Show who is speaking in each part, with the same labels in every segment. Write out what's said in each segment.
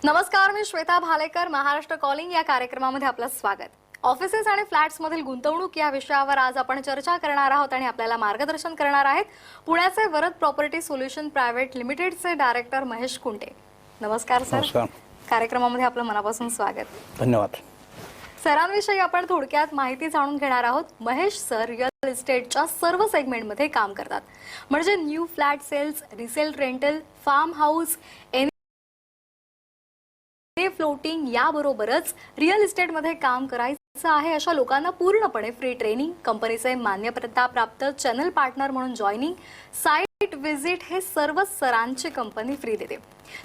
Speaker 1: नमस्कार, मी श्वेता भालेकर. महाराष्ट्र कॉलिंग या कार्यक्रमामध्ये आपलं स्वागत. ऑफिसेस आणि फ्लॅट्स मधील गुंतवणूक या विषयावर आज आपण चर्चा करणार आहोत आणि आपल्याला मार्गदर्शन करणार आहेत पुण्याचे वरद प्रॉपर्टी सोल्युशन प्रायव्हेट लिमिटेडचे डायरेक्टर महेश कुंटे. नमस्कार सर.
Speaker 2: नमस्कार.
Speaker 1: कार्यक्रमामध्ये आपलं मनापासून स्वागत.
Speaker 2: धन्यवाद.
Speaker 1: सरांविषयी आपण थोडक्यात माहिती जाणून घेणार आहोत. महेश सर रिअल इस्टेटच्या सर्व सेगमेंटमध्ये काम करतात, म्हणजे new flat sales, resale rental, farm house, floating याबरोबरच रिअल इस्टेटमध्ये काम करायचं आहे अशा लोकांना पूर्णपणे फ्री ट्रेनिंग, कंपनीचे मान्यता प्राप्त चॅनल पार्टनर म्हणून जॉईनिंग, साइट व्हिजिट हे सर्व सरांची कंपनी फ्री देते.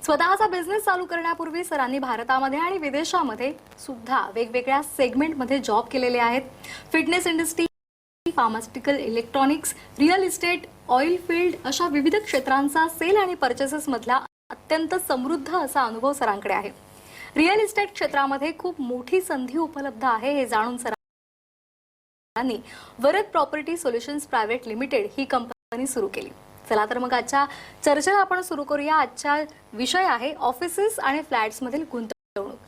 Speaker 1: स्वतःचा बिझनेस चालू करण्यापूर्वी सरांनी भारतामध्ये आणि विदेशामध्ये सुद्धा वेगवेगळ्या सेगमेंटमध्ये जॉब केलेले आहेत. Fitness industry, pharmaceutical, electronics, real estate, oil field अशा विविध क्षेत्रांचा सेल आणि परचेसेस मधला अत्यंत समृद्ध असा अनुभव सरांकडे आहे. रिअल इस्टेट क्षेत्रामध्ये खूप मोठी संधी उपलब्ध आहे हे जाणून सरांनी Varad property solutions private limited ही कंपनी सुरू केली. चला तर मग आजच्या चर्चेला आपण सुरू करूया. आजचा विषय आहे ऑफिसेस आणि फ्लॅट्स मधील गुंतवणूक.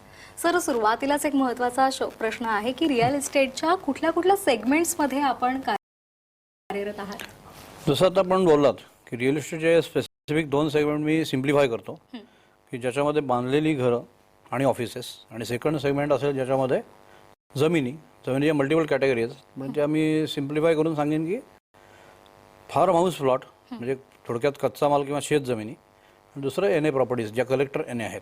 Speaker 1: सर, सुरुवातीलाच एक महत्त्वाचा प्रश्न आहे की रिअल इस्टेटच्या कुठल्या कुठल्या सेगमेंट्स मध्ये आपण कार्यरत आहात?
Speaker 2: जसं आता आपण बोललात की रिअल इस्टेटचे स्पेसिफिक दोन सेगमेंट मी सिम्प्लिफाय करतो की ज्याच्यामध्ये बांधलेली घरं आणि ऑफिसेस, आणि सेकंड सेगमेंट असेल ज्याच्यामध्ये जमिनीच्या मल्टिपल कॅटेगरीज. म्हणजे आम्ही सिम्प्लिफाय करून सांगेन की फार्म हाऊस प्लॉट म्हणजे थोडक्यात कच्चा माल किंवा शेत जमिनी, दुसरं NA प्रॉपर्टीज ज्या कलेक्टर NA आहेत.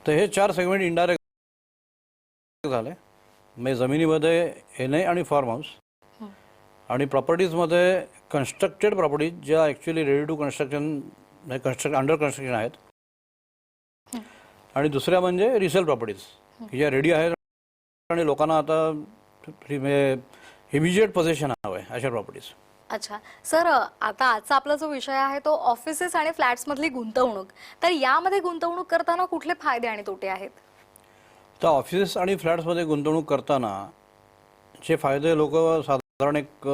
Speaker 2: तर हे चार सेगमेंट इनडायरेक्ट झाले. म्हणजे जमिनीमध्ये NA आणि फार्म हाऊस, आणि प्रॉपर्टीजमध्ये कन्स्ट्रक्टेड प्रॉपर्टीज ज्या actually ready to construction under construction आहेत, आणि दुसऱ्या म्हणजे रिसेल प्रॉपर्टीज की ज्या रेडी आहेत आणि लोकांना आता इमिजिएट पोझिशन हवं आहे अशा प्रॉपर्टीज.
Speaker 1: अच्छा सर, आता आजचा आपला जो विषय आहे तो ऑफिसेस आणि फ्लॅट्स मधली गुंतवणूक. तर यामध्ये गुंतवणूक करताना कुठले फायदे आणि तोटे आहेत?
Speaker 2: तर ऑफिसेस आणि फ्लॅट्समध्ये गुंतवणूक करताना जे फायदे लोक साधारण एक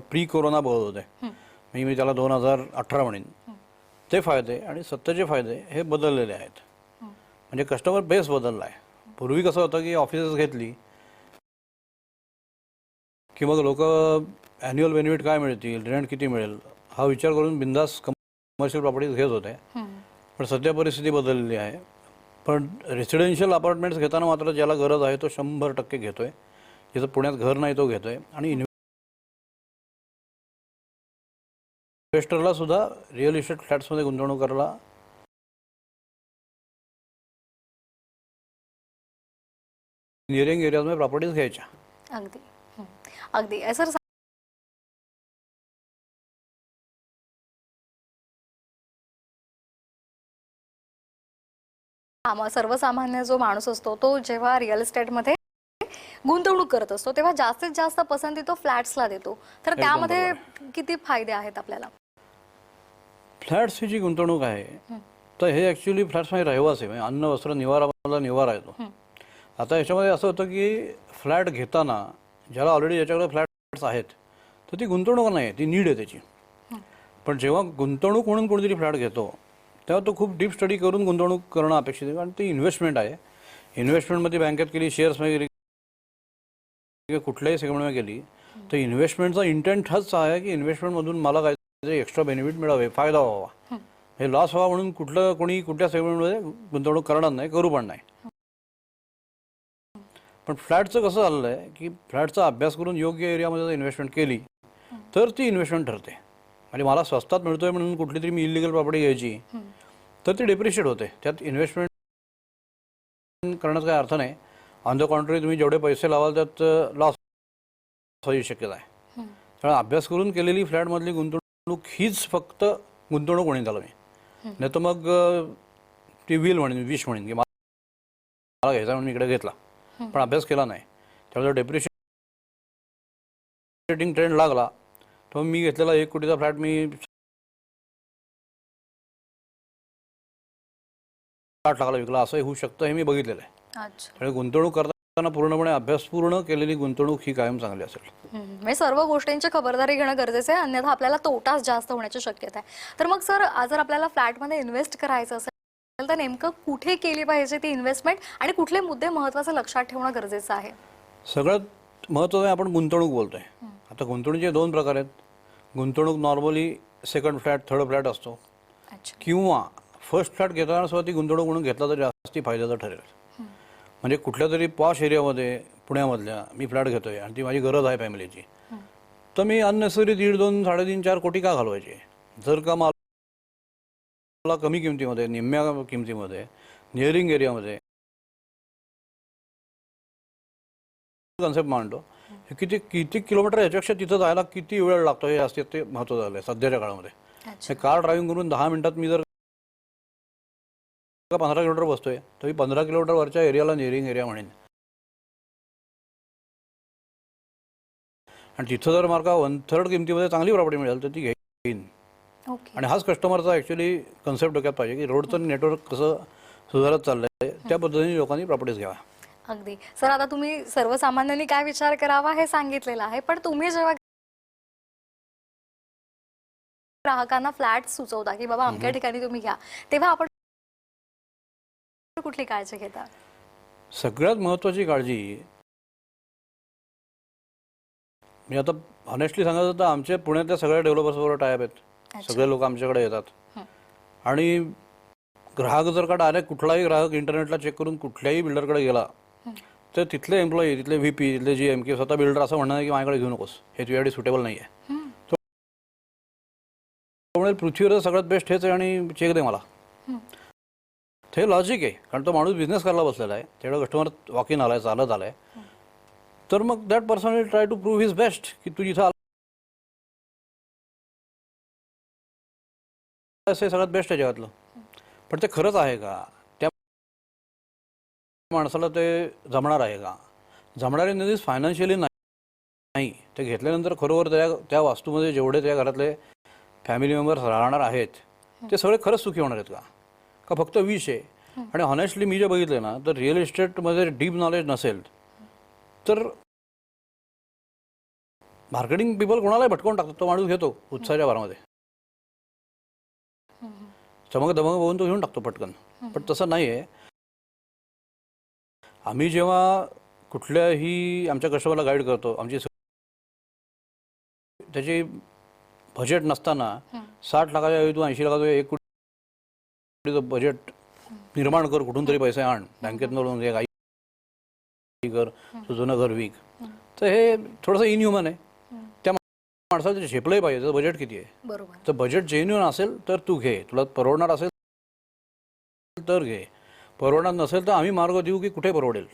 Speaker 2: प्री कोरोना बघत होते, मी त्याला 2018 म्हणेन, ते फायदे आणि सत्याचे फायदे हे बदललेले आहेत. म्हणजे कस्टमर बेस बदलला आहे. पूर्वी कसं होतं की ऑफिसेस घेतली की मग लोक ॲन्युअल बेनिफिट काय मिळतील, रेंट किती मिळेल हा विचार करून बिंदास कमर्शियल प्रॉपर्टीज घेत होते. पण सध्या परिस्थिती बदललेली आहे. पण रेसिडेन्शियल अपार्टमेंट्स घेताना मात्र ज्याला गरज आहे तो 100% घेतोय. ज्याचं पुण्यात घर नाही तो घेतोय. आणि इन्व्हेस्टरला सुद्धा रिअल इस्टेट फ्लॅट्समध्ये गुंतवणूक करायला नियरिंग एरियाजमध्ये प्रॉपर्टीज घ्यायच्या.
Speaker 1: अगदी अगदी सर, सर्वसामान्य जो माणूस असतो तो जेव्हा रिअल इस्टेटमध्ये गुंतवणूक करत असतो तेव्हा जास्तीत जास्त पसंती तो फ्लॅट्सला देतो. तर त्यामध्ये किती फायदे आहेत आपल्याला?
Speaker 2: फ्लॅट्सची जी गुंतवणूक आहे तर हे ॲक्च्युली फ्लॅट्समध्ये रहिवासी म्हणजे अन्न वस्त्र निवारा येतो. आता याच्यामध्ये असं होतं की फ्लॅट घेताना ज्याला ऑलरेडी ज्याच्याकडे फ्लॅट्स आहेत तर ती गुंतवणूक नाही आहे, ती नीड आहे त्याची. पण जेव्हा गुंतवणूक म्हणून कोणीतरी फ्लॅट घेतो तेव्हा तो खूप डीप स्टडी करून गुंतवणूक करणं अपेक्षित आहे. कारण ती इन्व्हेस्टमेंट आहे. इन्व्हेस्टमेंटमध्ये बँकेत केली, शेअर्समध्ये गेली, कुठल्याही सेगमेंटमध्ये गेली तर इन्व्हेस्टमेंटचा इंटेंट हाच आहे की इन्व्हेस्टमेंटमधून मला काहीतरी एक्स्ट्रा बेनिफिट मिळावे, फायदा व्हावा. हे लॉस व्हावा म्हणून कोणी कुठल्या सेगमेंटमध्ये गुंतवणूक करणार नाही, करू पण नाही. पण फ्लॅटचं कसं झालेलं आहे की फ्लॅटचा अभ्यास करून योग्य एरियामध्ये जर इन्व्हेस्टमेंट केली तर ती इन्व्हेस्टमेंट ठरते. आणि मला स्वस्तात मिळतोय म्हणून कुठली तरी मी इलिगल प्रॉपर्टी घ्यायची तर ती डेप्रिशिएट होते. त्यात इन्व्हेस्टमेंट करण्याचा काही अर्थ नाही. ऑन द कॉन्ट्री तुम्ही जेवढे पैसे लावाल त्यात लॉस होऊ शक्यता आहे. त्यामुळे अभ्यास करून केलेली फ्लॅटमधली गुंतवणूक हीच फक्त गुंतवणूक म्हणेन त्याला मी. नाही तर मग ती विश म्हणेन की मला घ्यायचा म्हणून इकडे घेतला पण अभ्यास केला नाही. त्यामुळे डेप्रिशिएटिंग ट्रेंड लागला तर मी घेतलेला 1 कोटीचा फ्लॅट मी 8 लाखाला विकला असं होऊ शकतं, हे मी बघितलेलं आहे. त्यामुळे गुंतवणूक करताना पूर्णपणे अभ्यासपूर्ण केलेली गुंतवणूक ही कायम चांगली असेल.
Speaker 1: म्हणजे सर्व गोष्टींची खबरदारी घेणं गरजेचं आहे, अन्यथा आपल्याला तोटाच जास्त होण्याची शक्यता आहे. तर मग सर, जर आपल्याला फ्लॅटमध्ये इन्व्हेस्ट करायचं असेल तर नेमकं कुठे केली पाहिजे ती इन्व्हेस्टमेंट आणि कुठले मुद्दे महत्त्वाचे लक्षात ठेवणं गरजेचं आहे?
Speaker 2: सगळ्यात महत्त्वाचं आहे, आपण गुंतवणूक बोलतोय. आता गुंतवणुकीचे दोन प्रकार आहेत. गुंतवणूक normally second flat, third flat असतो,
Speaker 1: अच्छा.
Speaker 2: किंवा फर्स्ट फ्लॅट घेताना सुद्धा ती गुंतवणूक म्हणून घेतला तर जास्ती फायद्याचं ठरेल. म्हणजे कुठल्या तरी पॉश एरियामध्ये पुण्यामधल्या मी फ्लॅट घेतोय आणि ती माझी गरज आहे फॅमिलीची, तर मी अननेसेसरी 1.5, 2, 3.5, 4 कोटी का घालवायचे? जर का मला कमी किमतीमध्ये, निम्म्या किमतीमध्ये, निअरिंग एरियामध्ये कन्सेप्ट मांडतो, किती किती किलोमीटर याच्यापेक्षा तिथं जायला किती वेळ लागतो हे असते ते महत्त्वाचं झालं आहे सध्याच्या काळामध्ये.
Speaker 1: अच्छा.
Speaker 2: कार ड्रायव्हिंग करून 10 मिनिटात मी जर 15 किलोमीटर बसतोय तर मी 15 किलोमीटर वरच्या एरियाला निअरिंग एरिया म्हणेन. आणि तिथं जर मार्का 1/3 किमतीमध्ये चांगली प्रॉपर्टी मिळेल तर ती घेईन.
Speaker 1: ओके.
Speaker 2: आणि हाच कस्टमरचा ॲक्च्युली कन्सेप्ट डोक्यात पाहिजे की रोडचं नेटवर्क कसं सुधारत चाललंय, त्या पद्धतीने लोकांनी प्रॉपर्टीज घ्यावा.
Speaker 1: अगदी. सर, आता तुम्ही सर्वसामान्यांनी काय विचार करावा हे सांगितलेलं आहे, पण तुम्ही जेव्हा ग्राहकांना फ्लॅट सुचवता की बाबा अमक्या ठिकाणी तुम्ही घ्या, तेव्हा आपण कुठली काळजी घेता?
Speaker 2: सगळ्यात महत्त्वाची काळजी मी आता ऑनेस्टली सांगायचं तर आमच्या पुण्यातल्या सगळ्या डेव्हलपर्सबरोबर टायअप आहेत. सगळे लोक आमच्याकडे येतात आणि ग्राहक जर का डायरेक्ट कुठलाही ग्राहक इंटरनेटला चेक करून कुठल्याही बिल्डरकडे गेला तर तिथले एम्प्लॉई, तिथले व्हीपी, तिथले GM की स्वतः बिल्डर असं म्हणणार की माझ्याकडे घेऊ नकोस, हे तुझ्यासाठी सुटेबल नाही आहे. त्यामुळे पृथ्वीवर सगळ्यात बेस्ट हेच आहे आणि चेक दे मला. हे लॉजिक आहे, कारण तो माणूस बिझनेस करायला बसलेला आहे, तेवढं कस्टमर वॉक इन आलाय, चालत आलाय, तर मग that person will try to prove his best की तू जिथं असे सगळ्यात बेस्ट आहे जगातलं. पण ते खरंच आहे का? त्या माणसाला ते जमणार आहे का? जमणारे नदीच फायनान्शियली नाही. ते घेतल्यानंतर खरोखर त्या वास्तूमध्ये जेवढे त्या घरातले फॅमिली मेंबर्स राहणार आहेत ते सगळे खरंच सुखी होणार आहेत का फक्त विष आहे? आणि हॉनेस्टली मी जे बघितलं ना, तर रिअल इस्टेटमध्ये डीप नॉलेज नसेल तर मार्केटिंग पीपल कोणालाही भटकवून टाकतात. तो माणूस घेतो उत्साहाच्या भरामध्ये, चमक दमक बघून तो घेऊन टाकतो पटकन. पण तसं नाही आहे. आम्ही जेव्हा कुठल्याही आमच्या कस्टमरला गाईड करतो, आमची त्याची बजेट नसताना 60 लाखाच्या ऐवजी तू 80 लाखाचं 1 कोटीचं बजेट निर्माण कर, कुठून तरी पैसे आण, बँकेतनं लोन घे, काही कर, जुनं घर विक, तर हे थोडंसं इनह्युमन आहे. त्या माणसाचं झेपलंही पाहिजे. तर बजेट किती आहे? बरोबर. तर बजेट जेन्युइन असेल तर तू घे, तुला परवडणार असेल तर घे, परवडणार नसेल तर आम्ही मार्ग देऊ की कुठे परवडेल.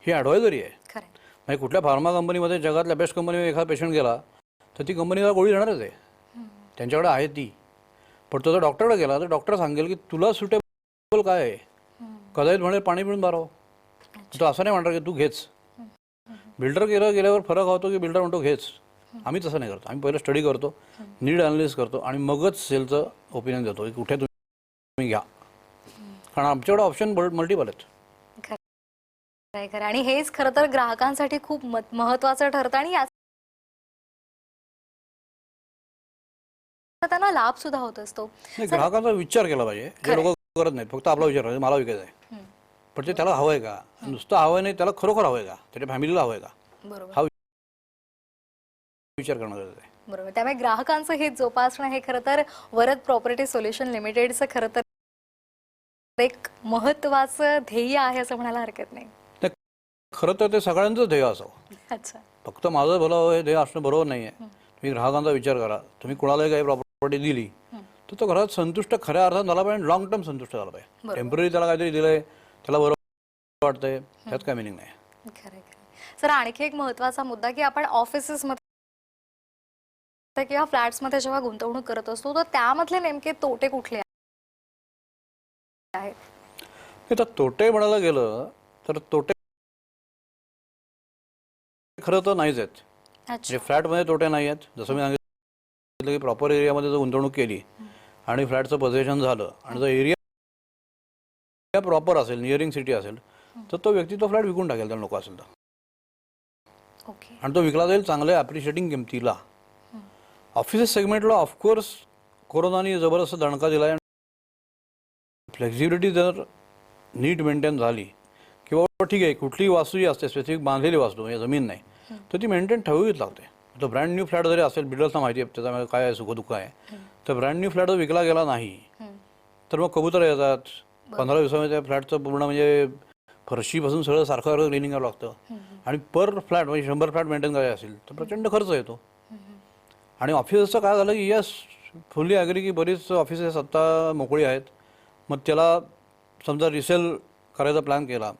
Speaker 2: ही ॲडवायझरी आहे. म्हणजे कुठल्या फार्मा कंपनीमध्ये, जगातल्या बेस्ट कंपनीमध्ये एखादा पेशंट गेला तर ती कंपनीला गोळी देणारच आहे, त्यांच्याकडे आहे ती. पण तो जर डॉक्टरकडे गेला तर डॉक्टर सांगेल की तुला सुटेबल काय आहे. कदाचित म्हणेल पाणी पिऊन बाराव. तो असं नाही म्हणणार की तू घेच. बिल्डर गेल्यावर फरक होतो की बिल्डर म्हणतो घेच. आम्ही तसं नाही करतो. आम्ही पहिलं स्टडी करतो, नीड अनालिसिस करतो आणि मगच सेलचं ओपिनियन देतो की कुठे तुम्ही घ्या, कारण आमच्याकडे ऑप्शन मल्टिपल आहेत.
Speaker 1: खरं. आणि हेच खरं तर ग्राहकांसाठी खूप महत्त्वाचं ठरतं आणि त्यांना लाभ सुद्धा होत असतो.
Speaker 2: ग्राहकाचा विचार केला पाहिजे. हे लोक करत नाहीत, फक्त आपला विचार करायचा, मला विकायचं आहे. पण ते त्याला हवंय का? नुसतं हवंय नाही, त्याला खरोखर हवंय का? त्याच्या फॅमिलीला हवंय का? हा विचार करणं गरजेचं आहे.
Speaker 1: बरोबर. त्यामुळे ग्राहकांचं हित जोपासणं हे खरं तर वरद प्रॉपर्टी सोल्युशन लिमिटेडचं खरं तर एक महत्त्वाचं ध्येय आहे असं म्हणायला हरकत नाही.
Speaker 2: खरं तर ते सगळ्यांचं ध्येय असावं.
Speaker 1: अच्छा.
Speaker 2: फक्त माझं भलं हे ध्येय असणं बरोबर नाही आहे. तुम्ही ग्राहकांचा विचार करा. तुम्ही कोणालाही काही प्रॉपर्टी दिली तर तो घरात संतुष्ट खऱ्या अर्थात झाला पाहिजे, लॉंग टर्म संतुष्ट झाला पाहिजे. टेम्पररी त्याला काहीतरी दिलंय, त्याला बरोबर वाटतंय, त्यात काय मिनिंग नाही.
Speaker 1: खरं. सर, आणखी एक महत्त्वाचा मुद्दा की आपण ऑफिसेसमध्ये किंवा फ्लॅट्समध्ये जेव्हा गुंतवणूक करत असतो तर त्यामधले नेमके तोटे कुठले आहेत?
Speaker 2: तर तोटे म्हणायला गेलं तर तोटे खरं तर नाहीच आहेत. म्हणजे फ्लॅटमध्ये तोटे नाही आहेत. जसं मी सांगितलं की प्रॉपर एरियामध्ये जर गुंतवणूक केली आणि फ्लॅटचं पोझिशन झालं आणि जर एरिया प्रॉपर असेल, निअरिंग सिटी असेल, तर तो व्यक्ती तो फ्लॅट विकून टाकेल त्याला नको असेल तर. आणि तो विकला जाईल चांगल्या ॲप्रिशिएटिंग किमतीला. ऑफिसेस सेगमेंटला ऑफकोर्स कोरोनाने जबरदस्त दणका दिला आहे. फ्लेक्झिबिलिटी जर नीट मेंटेन झाली किंवा ठीक आहे कुठलीही वास्तू जी असते स्पेसिफिक बांधलेली वास्तू म्हणजे जमीन नाही तर ती मेंटेन ठेवावीच लागते. तर ब्रँड न्यू फ्लॅट जरी असेल बिल्डर्सना माहिती आहे त्याच्यामध्ये काय सुखदुःख आहे. तर ब्रँड न्यू फ्लॅट जर विकला गेला नाही तर मग कबूतर येतात 15 दिवसामध्ये त्या फ्लॅटचं पूर्ण म्हणजे फरशीपासून सगळं सारखं क्लिनिंग करावं लागतं आणि पर फ्लॅट म्हणजे 100 फ्लॅट मेंटेन करायचे असेल तर प्रचंड खर्च येतो. आणि ऑफिसचं काय झालं की यस फुल्ली ॲग्री की बरीच ऑफिसेस आत्ता मोकळी आहेत. मग त्याला समजा रिसेल करायचा प्लॅन केला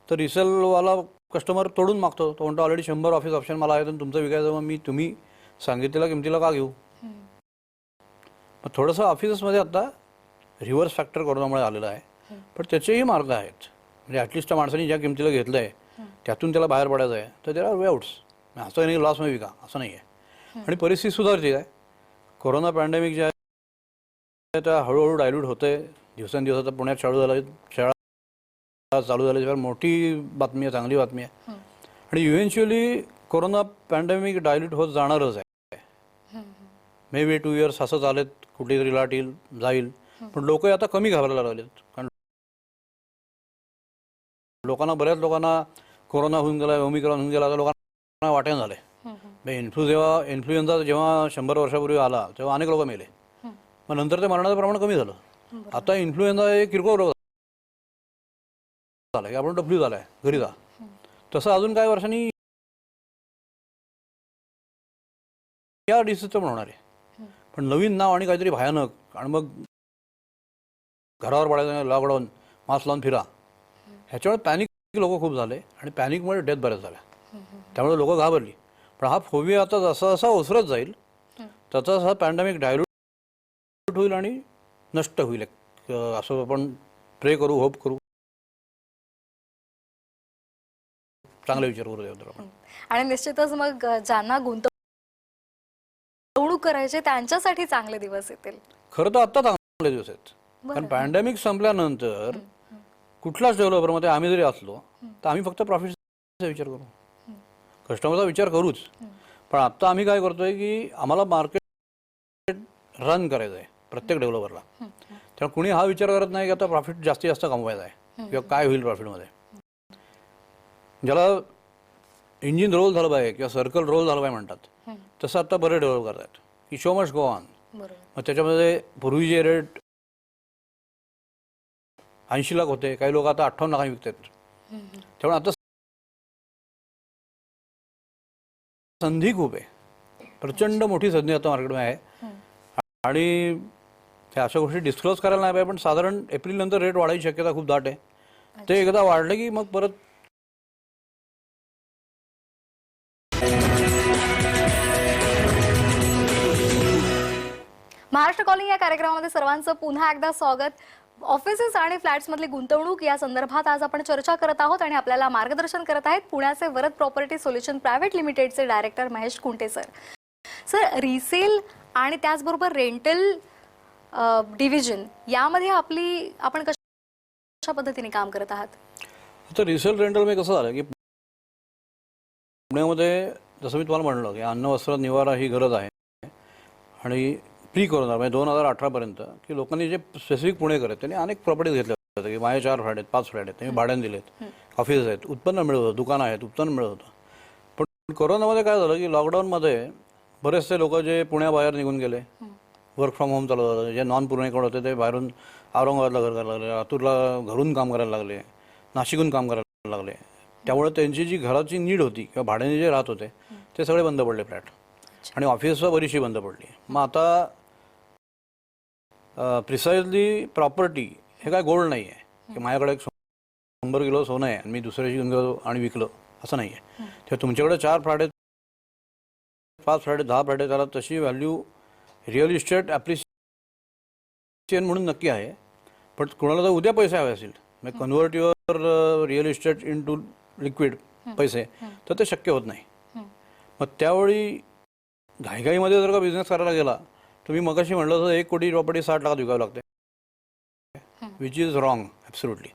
Speaker 2: तर रिसेलवाला कस्टमर तोडून मागतो. तो म्हणतो ऑलरेडी 100 ऑफिस ऑप्शन मला आहेत आणि तुमचं विकायचं मग मी तुम्ही सांगितलेल्या किमतीला का घेऊ. मग थोडंसं ऑफिसेसमध्ये आता रिव्हर्स फॅक्टर कोरोनामुळे आलेला आहे. पण त्याचेही मार्ग आहेत. म्हणजे ॲटलिस्ट त्या माणसाने ज्या किमतीला घेतलं आहे त्यातून त्याला बाहेर पडायचं आहे तर त्याला वे आउट्स असं नाही लॉसमध्ये विका असं नाही आहे. आणि परिस्थिती सुधारते आहे. कोरोना पॅन्डेमिक जे आहे त्या हळूहळू डायल्यूट होते दिवसेंदिवस. आता पुण्यात शाळा चालू झाल्याशिवाय मोठी बातमी आहे चांगली बातमी आहे. आणि इव्हेंच्युअली कोरोना पॅन्डेमिक डायल्यूट होत जाणारच आहे. मे बी 2 इयर्स असं चालेत कुठली तरी लाट येईल जाईल. पण लोक आता कमी घाबरायला लागलेत कारण बऱ्याच लोकांना कोरोना होऊन गेला ओमिक्रॉन होऊन गेला तर लोकांना वाटेन झाले. इन्फ्लुएन्झा जेव्हा 100 वर्षापूर्वी आला तेव्हा अनेक लोक मेले. मग नंतर ते मरणाचं प्रमाण कमी झालं. आता इन्फ्लुएन्झा एक किरकोळ रोग झाला की आपण डब्ल्यू झालाय घरी जा. तसं अजून काही वर्षांनी या डिसीजचं पण होणार आहे. पण नवीन नाव आणि काहीतरी भयानक आणि मग घरावर पडायचं लॉकडाऊन मास्क लावून फिरा ह्याच्यामुळे पॅनिक लोक खूप झाले आणि पॅनिकमुळे डेथ बऱ्याच झाल्या. त्यामुळे लोक घाबरली. पण हा फोबिया आता जसा जसा ओसरत जाईल तसा तसा पॅन्डेमिक डायल्यूट होईल आणि नष्ट होईल असं आपण प्रे करू होप करू. चांगले विचार करू आपण.
Speaker 1: आणि निश्चितच मग ज्यांना गुंतवणूक करायचे त्यांच्यासाठी चांगले दिवस येतील.
Speaker 2: खरं तर आत्ता चांगले दिवस आहेत. कारण पॅन्डेमिक संपल्यानंतर कुठलाच डेव्हलपरमध्ये आम्ही जरी असलो तर आम्ही फक्त प्रॉफिटचा विचार करू कस्टमरचा विचार करूच. पण आत्ता आम्ही काय करतोय की आम्हाला मार्केट रन करायचं आहे प्रत्येक डेव्हलपरला. त्यामुळे कुणी हा विचार करत नाही की आता प्रॉफिट जास्तीत जास्त कमवायचा आहे किंवा काय होईल प्रॉफिटमध्ये. ज्याला इंजिन रोल झालं पाहिजे किंवा सर्कल रोल झालं पाहिजे म्हणतात तसं आता बरे डेव्हलप करतात की शो मस्ट गो ऑन. मग त्याच्यामध्ये पूर्वीचे रेट 80 लाख होते काही लोक आता 58 लाखांनी विकतात. त्यामुळे आता संधी खूप आहे प्रचंड मोठी संधी आता मार्केटमध्ये आहे. आणि त्या अशा गोष्टी डिस्क्लोज करायला नाही पाहिजे पण साधारण एप्रिल नंतर रेट वाढायची शक्यता खूप दाट आहे. ते एकदा वाढले की मग परत
Speaker 1: महाराष्ट्र कॉलिंग या कार्यक्रमामध्ये सर्वांचं पुन्हा एकदा स्वागत. ऑफिसेस आणि फ्लॅट्समधली गुंतवणूक या संदर्भात आज आपण चर्चा करत आहोत आणि आपल्याला मार्गदर्शन करत आहेत पुण्याचे वरद प्रॉपर्टी सोल्युशन प्रायव्हेट लिमिटेडचे director Mahesh Kunte sir. Sir resale आणि त्याचबरोबर रेंटल डिव्हिजन यामध्ये आपण कशा पद्धतीने काम करत आहात.
Speaker 2: आता रिसेल रेंटलमध्ये कसं झालं की पुण्यामध्ये जसं मी तुम्हाला म्हणलं की अन्न वस्त्र निवारा ही गरज आहे. आणि प्री कोरोना म्हणजे 2018पर्यंत की लोकांनी जे स्पेसिफिक पुणेकर आहेत त्यांनी अनेक प्रॉपर्टीज घेतल्या होत्या की माझे 4 फ्लॅट आहेत 5 फ्लॅट आहेत त्यांनी भाड्याने दिलेत ऑफिसेस आहेत उत्पन्न मिळत होतं दुकानं आहेत उत्पन्न मिळत होतं. पण कोरोनामध्ये काय झालं की लॉकडाऊनमध्ये बरेचसे लोक जे पुण्याबाहेर निघून गेले वर्क फ्रॉम होम चालू झालं. जे नॉन पुणेकर होते ते बाहेरून औरंगाबादला घर करायला लागले लातूरला घरून काम करायला लागले नाशिकहून काम करायला लागले. त्यामुळे त्यांची जी घराची नीड होती किंवा भाड्याने जे राहत होते ते सगळे बंद पडले फ्लॅट आणि ऑफिससुद्धा बरीचशी बंद पडली. मग आता प्रिसाइजली प्रॉपर्टी हे काय गोल्ड नाही आहे की माझ्याकडे 100 किलो सोनं आहे आणि मी दुसऱ्याशी घेऊन गेलो आणि विकलं असं नाही आहे. तेव्हा तुमच्याकडे 4 फ्लॅट आहेत 5 फ्लॅट आहेत 10 फ्लॅट आहेत त्याला तशी व्हॅल्यू रिअल इस्टेट ॲप्रिसिएशन म्हणून नक्की आहे. पण कोणाला जर उद्या पैसे हवे असतील म्हणजे convert your real estate into liquid पैसे तर ते शक्य होत नाही. मग त्यावेळी घाईघाईमध्ये जर का बिझनेस करायला गेला तुम्ही मगाशी म्हटलं तर 1 कोटी प्रॉपर्टी 60 लाखात विकावी लागते विच इज रॉंग ॲब्सोल्युटली.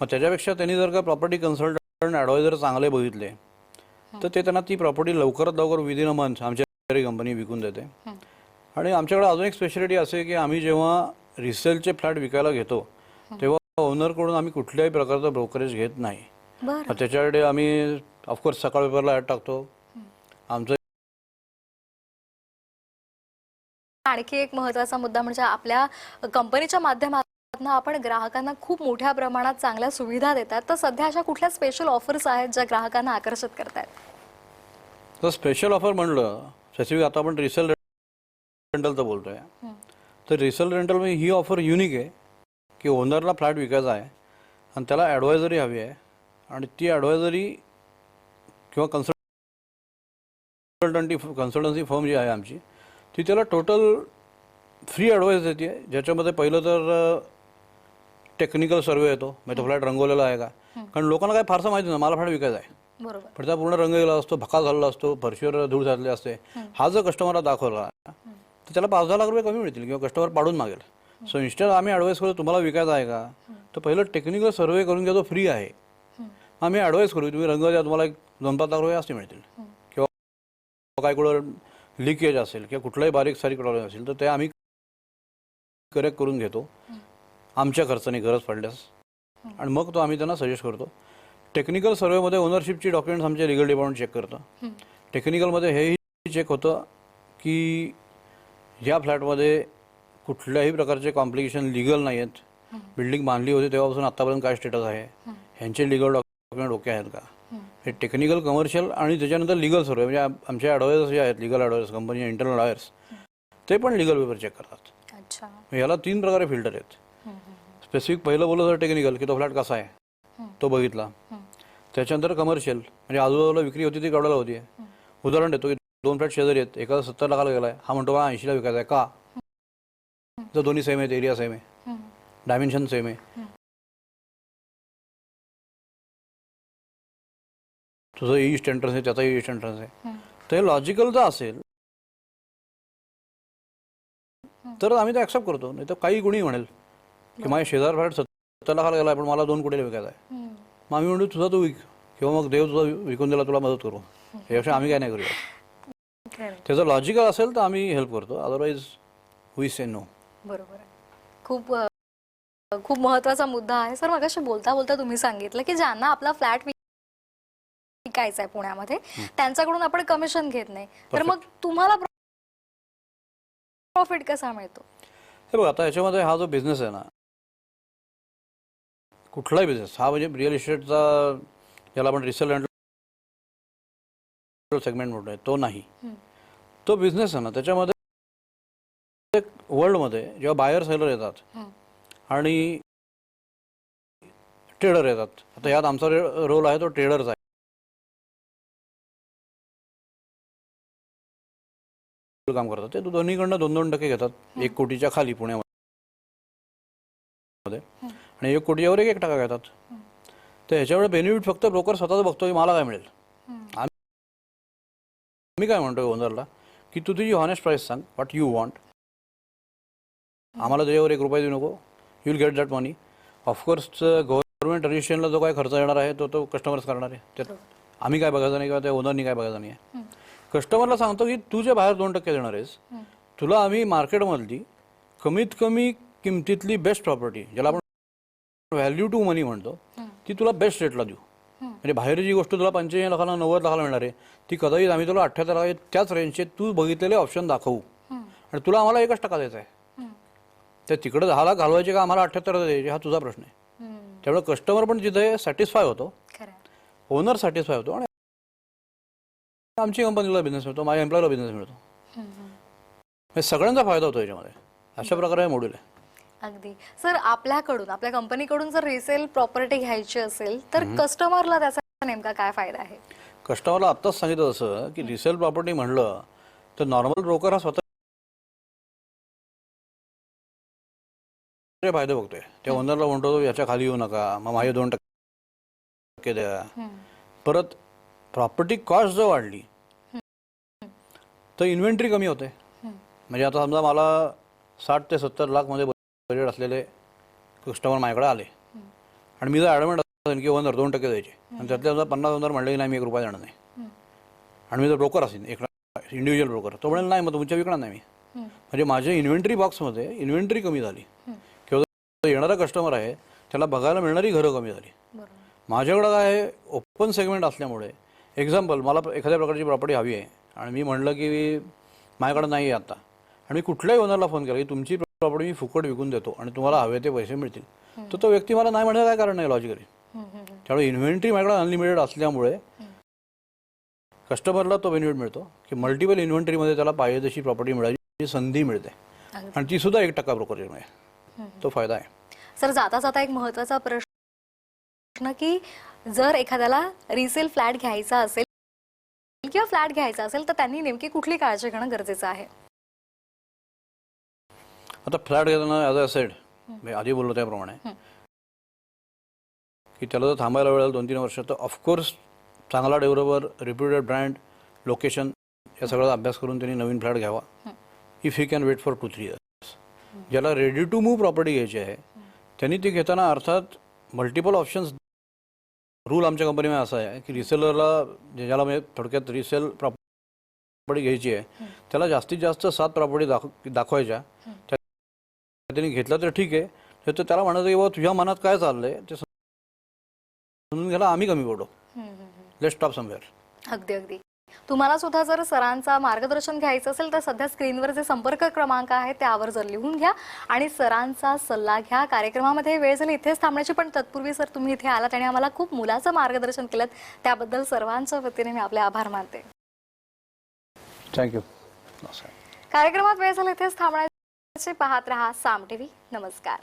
Speaker 2: मग त्याच्यापेक्षा त्यांनी जर का प्रॉपर्टी कन्सल्टंट ॲडवायझर चांगले बघितले तर ते त्यांना ती प्रॉपर्टी लवकरात लवकर विदिन अ मंथ आमच्या कंपनी विकून देते. आणि आमच्याकडे अजून एक स्पेशालिटी असे की आम्ही जेव्हा रिसेलचे फ्लॅट विकायला घेतो तेव्हा ओनरकडून आम्ही कुठल्याही प्रकारचं ब्रोकरेज घेत नाही.
Speaker 1: बरं.
Speaker 2: त्याच्याकडे आम्ही ऑफकोर्स सकाळ पेपरला ॲड टाकतो. आमचं
Speaker 1: आणखी एक महत्त्वाचा मुद्दा म्हणजे आपल्या कंपनीच्या माध्यमातून आपण ग्राहकांना खूप मोठ्या प्रमाणात चांगल्या सुविधा देतात. तर सध्या अशा कुठल्या स्पेशल ऑफर्स आहेत ज्या ग्राहकांना आकर्षित करतायत?
Speaker 2: तर स्पेशल ऑफर म्हणलं स्पेसिफिक आता आपण रिसेल रेंटलचं बोलतोय. तर रिसेल रेंटलमध्ये ही ऑफर युनिक आहे की ओनरला फ्लॅट विकायचा आहे आणि त्याला ॲडवायझरी हवी आहे आणि ती ॲडवायझरी किंवा कन्सल्टन्सी फर्म जी आहे आमची ती त्याला टोटल फ्री ॲडवाईस देते. ज्याच्यामध्ये पहिलं तर टेक्निकल सर्वे येतो, म्हणजे तो फ्लॅट रंगवलेला आहे का, कारण लोकांना काय फारसं माहिती नाही मला फ्लॅट विकायचा आहे.
Speaker 1: बरोबर.
Speaker 2: पण त्या पूर्ण रंग गेला असतो, भका झालेला असतो, फरशीवर धूळ झालेली असते. हा जर कस्टमरला दाखवला तर त्याला 5-10 लाख रुपये कमी मिळतील किंवा कस्टमर पाडून मागेल. सो इन्स्टेड आम्ही ॲडवाईस करतो तुम्हाला विकायचा आहे का, तर पहिलं टेक्निकल सर्वे करून घ्या, तो फ्री आहे. आम्ही ॲडवाईस करू तुम्ही रंग द्या, तुम्हाला 2-5 लाख रुपये असते मिळतील. किंवा काय कुठं लिकेज असेल किंवा कुठलाही बारीक सारीक प्रॉब्लेम असेल तर ते आम्ही करेक्ट करून घेतो आमच्या खर्चाने गरज पडल्यास, आणि मग तो आम्ही त्यांना सजेस्ट करतो. टेक्निकल सर्वेमध्ये ओनरशिपची डॉक्युमेंट्स आमचे लिगल डिपार्टमेंट चेक करतं. टेक्निकलमध्ये हेही चेक होतं की या फ्लॅटमध्ये कुठल्याही प्रकारचे कॉम्प्लिकेशन लिगल नाही आहेत, बिल्डिंग बांधली होती तेव्हापासून आत्तापर्यंत काय स्टेटस आहे, ह्यांचे लिगल डॉक्युमेंट ओके आहेत का, हे टेक्निकल कमर्शियल आणि त्याच्यानंतर लिगल सर्वे म्हणजे आमचे ॲडवायझर्स जे आहेत, लिगल ॲडवायझर्स कंपनी इंटरनल लॉयर्स, ते पण लिगल पेपर चेक करतात.
Speaker 1: अच्छा.
Speaker 2: याला 3 प्रकारे फिल्टर आहेत. स्पेसिफिक पहिलं बोललं तर टेक्निकल की तो फ्लॅट कसा आहे तो बघितला. त्याच्यानंतर कमर्शियल म्हणजे आजूबाजूला विक्री होती ती केवढ्याला होती आहे. उदाहरण देतो की 2 फ्लॅट शेजारी आहेत, एखादा 70 लाखाला गेला आहे, हा म्हणतो मला 80ला विकायचा आहे का, जर दोन्ही सेम आहेत, एरिया सेम आहे, डायमेन्शन सेम आहे, तुझं ईस्ट एंट्रन्स आहे त्याचा ईस्ट एंट्रन्स आहे, तर हे लॉजिकल जर असेल तर आम्ही ते ॲक्सेप्ट करतो. नाही तर काही गुणी म्हणेल की माझ्या शेजार फ्लॅट 70 लाखाला गेला आहे पण मला 2 कोटीला विकायचा आहे, मग आम्ही म्हणतो तुझा तू विक किंवा मग देव तुझा विकून दिला तुला मदत करू, यापेक्षा आम्ही काय नाही करूया. त्याचं लॉजिकल असेल तर आम्ही हेल्प करतो, अदरवाईज वी से नो.
Speaker 1: बरोबर आहे. खूप खूप महत्त्वाचा मुद्दा आहे सर. मगाशी बोलता बोलता तुम्ही सांगितलं की ज्यांना आपला फ्लॅट विकायचा आहे पुण्यामध्ये त्यांच्याकडून आपण कमिशन घेत नाही, तर मग तुम्हाला प्रॉफिट कसा मिळतो?
Speaker 2: हे बघ आता याच्यामध्ये हा जो बिझनेस आहे ना, कुठलाही बिझनेस हा म्हणजे रिअल इस्टेटचा ज्याला आपण रिसेल रेंटल सेगमेंट म्हणतोय तो नाही. तो बिझनेस आहे ना, त्याच्यामध्ये वर्ल्डमध्ये जेव्हा बायर सेलर येतात आणि ट्रेडर येतात, आता यात आमचा रोल आहे तो ट्रेडरचा आहे. काम करतात ते दोन्हीकडनं 2-2% घेतात, 1 कोटीच्या खाली पुण्यामध्ये, आणि 1 कोटीच्यावर 1% घेतात. तर ह्याच्यामुळे बेनिफिट फक्त ब्रोकर स्वतःच बघतो की मला काय मिळेल. आम्ही काय म्हणतोय ओनरला की तू तुझी हॉनेस्ट प्राईस सांग, व्हॉट यू वॉन्ट, आम्हाला त्याच्यावर 1 रुपया देऊ नको, you will get that money. Of course government रजिस्ट्रेशनला जो काय खर्च येणार आहे तो कस्टमर्स करणार आहे, त्यात आम्ही काय बघायचं नाही किंवा त्या ओनरनी काय बघायचं नाही आहे. कस्टमरला सांगतो की तू जे बाहेर 2% देणार आहेस, तुला आम्ही मार्केटमधली कमीत कमी किमतीतली बेस्ट प्रॉपर्टी ज्याला आपण व्हॅल्यू टू मनी म्हणतो ती तुला बेस्ट रेटला देऊ. म्हणजे बाहेर जी गोष्ट तुला 85 लाखाला 90 लाखाला मिळणार आहे ती कदाचित आम्ही तुला 78 लाख त्याच रेंजचे तू बघितलेले ऑप्शन दाखवू, आणि तुला आम्हाला 1% द्यायचा आहे. तर तिकडे 10 लाख घालवायचे का आम्हाला 78 द्यायचे हा तुझा प्रश्न आहे. त्यामुळे कस्टमर पण तिथे सॅटिस्फाय होतो, ओनर सॅटिस्फाय होतो, आणि आमची कंपनीला बिझनेस मिळतो, माझ्या एम्प्लॉयला बिझनेस मिळतो, सगळ्यांचा फायदा होतो याच्यामध्ये. अशा प्रकारे मॉड्यूल आहे.
Speaker 1: अगदी. सर आपल्याकडून आपल्या कंपनीकडून जर रिसेल प्रॉपर्टी घ्यायची असेल तर कस्टमरला त्याचा नेमका काय फायदा आहे?
Speaker 2: कस्टमरला आत्ताच सांगितलं असं की रिसेल प्रॉपर्टी म्हणलं तर नॉर्मल ब्रोकर हा स्वतः फायदे बघतोय, त्या ओनरला म्हणतो याच्या खाली येऊ नका, मग माझे 2% द्या. परत प्रॉपर्टी कॉस्ट जर वाढली तर इन्व्हेंटरी कमी होते. म्हणजे आता समजा मला 60 ते 70 लाखमध्ये बजेट असलेले कस्टमर माझ्याकडे आले आणि मी जर ॲडमेंट असेल की ओनर 2% द्यायचे आणि त्यातल्या समजा 50,000 म्हणले की नाही मी 1 रुपया देणार नाही, आणि मी जर ब्रोकर असेल एक इंडिव्हिज्युअल ब्रोकर, तो म्हणेल नाही मग तुमच्या विकणार नाही मी. म्हणजे माझ्या इन्व्हेंटरी बॉक्समध्ये इन्व्हेंटरी कमी झाली येणारा कस्टमर आहे त्याला बघायला मिळणारी घरं कमी झाली.
Speaker 1: बरोबर.
Speaker 2: माझ्याकडं काय आहे, ओपन सेगमेंट असल्यामुळे एक्झाम्पल मला एखाद्या प्रकारची प्रॉपर्टी हवी आहे आणि मी म्हणलं की माझ्याकडे नाही आहे आता, आणि मी कुठल्याही ओनरला फोन केला की तुमची प्रॉपर्टी मी फुकट विकून देतो आणि तुम्हाला हवे ते पैसे मिळतील, तर तो व्यक्ती मला नाही म्हणण्याचं काय कारण नाही लॉजिकली. त्यामुळे इन्व्हेंटरी माझ्याकडे अनलिमिटेड असल्यामुळे कस्टमरला तो बेनिफिट मिळतो की मल्टिपल इन्व्हेंटरीमध्ये त्याला पाहिजे तशी प्रॉपर्टी मिळायची संधी मिळते, आणि ती सुद्धा 1% ब्रोकरेजमुळे तो फायदा आहे.
Speaker 1: सर, जाता जाता एक महत्त्वाचा प्रश्न की जर एखाद्याला रिसेल फ्लॅट घ्यायचा असेल किंवा फ्लॅट घ्यायचा असेल तर त्यांनी नेमकी कुठली काळजी घेणं गरजेचं आहे?
Speaker 2: आता फ्लॅट घेताना ॲज अ सेड मी आधी बोललो त्याप्रमाणे की त्याला जर थांबायला वेळ 2-3 वर्ष, तर ऑफकोर्स चांगला डेव्हलपर, रिप्युटेड ब्रँड, लोकेशन या सगळ्याचा अभ्यास करून त्यांनी नवीन फ्लॅट घ्यावा. If he can wait for 2-3 years. ज्याला रेडी टू मूव्ह प्रॉपर्टी घ्यायची आहे त्यांनी ती घेताना अर्थात मल्टिपल ऑप्शन्स. रूल आमच्या कंपनीमध्ये असा आहे की रिसेलरला, ज्याला म्हणजे थोडक्यात रिसेल प्रॉपर्टी घ्यायची आहे त्याला जास्तीत जास्त 7 प्रॉपर्टी दाखवायच्या. त्यांनी घेतलं तर ठीक आहे, तर त्याला म्हणायचं की बाबा तुझ्या मनात काय चाललंय ते समजून घ्यायला आम्ही कमी पडू. Let's stop somewhere.
Speaker 1: अगदी अगदी. तुम्हाला सुद्धा जर सरांचा मार्गदर्शन घ्यायचं असेल तर सध्या स्क्रीनवर जे संपर्क क्रमांक आहे त्यावर जर लिहून घ्या आणि सरांचा सल्ला घ्या. कार्यक्रमामध्ये वेळ झाली इथेच थांबण्याची, पण तत्पूर्वी सर तुम्ही इथे आलात आणि आम्हाला खूप मुलाचं मार्गदर्शन केलं, त्याबद्दल सर्वांच्या वतीने मी आपले आभार मानते.
Speaker 2: थँक्यू.
Speaker 1: कार्यक्रमात वेळ झाली इथेच थांबण्याची. पाहत रहा साम टीव्ही. नमस्कार.